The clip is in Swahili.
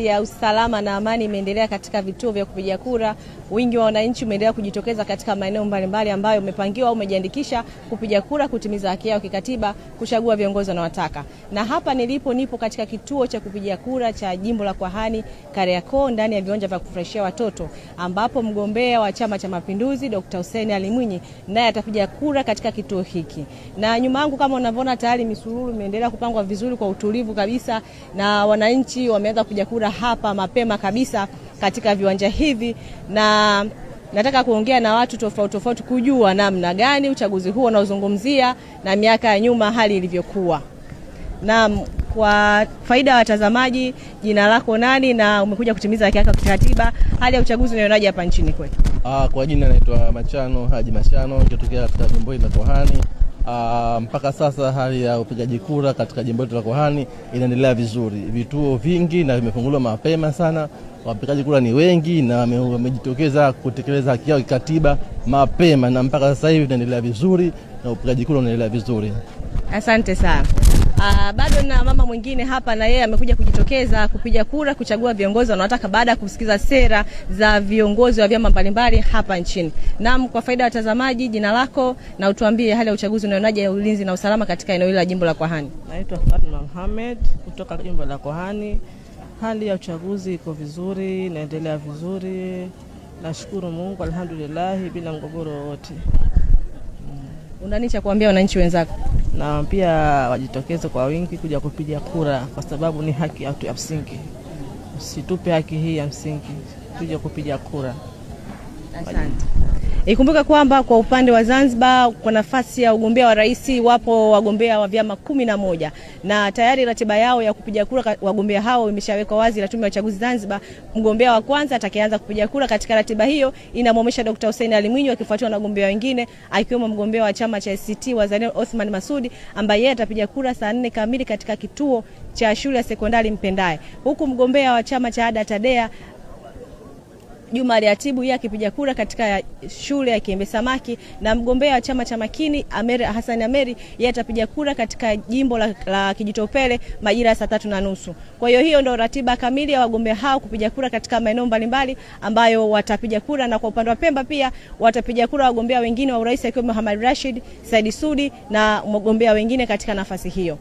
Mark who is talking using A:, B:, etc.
A: Ya usalama na amani imeendelea katika vituo vya kupigia kura. Wingi wa wananchi umeendelea kujitokeza katika maeneo mbalimbali ambayo umepangiwa au umejiandikisha kupiga kura, kutimiza haki yao kikatiba, kuchagua viongozi wanawataka. Na hapa nipo katika kituo cha kupigia kura cha jimbo la Kwahani Kariakoo, ndani ya viwanja vya kufurahishia watoto, ambapo mgombea wa Chama cha Mapinduzi Dr. Hussein Ali Mwinyi naye atapiga kura katika kituo hiki. Na nyuma yangu kama unavyoona tayari misururu imeendelea kupangwa vizuri kwa utulivu kabisa, na wananchi wameanza kupiga kura hapa mapema kabisa katika viwanja hivi, na nataka kuongea na watu tofauti kujua namna gani uchaguzi huo unaozungumzia na miaka ya nyuma hali ilivyokuwa. Na kwa faida ya watazamaji, jina lako nani na umekuja kutimiza haki yako kikatiba, hali ya uchaguzi unaionaje hapa nchini kwetu?
B: Kwa jina naitwa Machano Haji Machano, nikitokea katika jimbo la Kwahani. Mpaka sasa hali ya upigaji kura katika jimbo la Kwahani inaendelea vizuri. Vituo vingi na vimefunguliwa mapema sana. Wapigaji kura ni wengi na wamejitokeza kutekeleza haki yao kikatiba mapema, na mpaka sasa hivi inaendelea vizuri na upigaji kura unaendelea vizuri.
A: Asante sana. Bado na mama mwingine hapa, na yeye amekuja kujitokeza kupiga kura kuchagua viongozi wanataka baada ya kusikiza sera za viongozi wa vyama mbalimbali hapa nchini. Naam, kwa faida ya watazamaji, jina lako na utuambie hali ya uchaguzi unaonaje ya ulinzi na usalama katika eneo hili la jimbo la Kwahani.
C: Naitwa Fatma Mohamed kutoka jimbo la Kwahani. Hali ya uchaguzi iko vizuri, inaendelea vizuri. Nashukuru Mungu, alhamdulillah, bila mgogoro wote.
A: Unani cha kuambia wananchi wenzako?
C: Na pia wajitokeze kwa wingi kuja kupiga kura, kwa sababu ni haki yetu ya msingi. Usitupe haki hii ya msingi, tuje kupiga kura.
A: Asante. Ikumbuka kwamba kwa upande wa Zanzibar kwa nafasi ya ugombea wa rais wapo wagombea wa vyama 11, na tayari ratiba yao ya kupiga kura wagombea hao imeshawekwa wazi na Tume ya Uchaguzi Zanzibar. Mgombea wa kwanza atakayeanza kupiga kura katika ratiba hiyo inamwomesha Dr. Hussein Ali Mwinyi, akifuatiwa na wagombea wengine akiwemo mgombea wa chama cha ACT Wazalendo Othman Masudi, ambaye yeye atapiga kura saa 4 kamili katika kituo cha shule ya sekondari Mpendae, huku mgombea wa chama cha ADA Tadea Juma Aliatibu yeye akipiga kura katika shule ya Kiembe Samaki, na mgombea wa chama cha Makini Hassan Ameri yeye atapiga kura katika jimbo la Kijitopele majira ya saa 3:30. Kwa hiyo ndio ratiba kamili ya wagombea hao kupiga kura katika maeneo mbalimbali ambayo watapiga kura. Na kwa upande wa Pemba pia watapiga kura wagombea wengine wa urais akiwemo Muhammad Rashid, Said Sudi na mgombea wengine katika nafasi hiyo.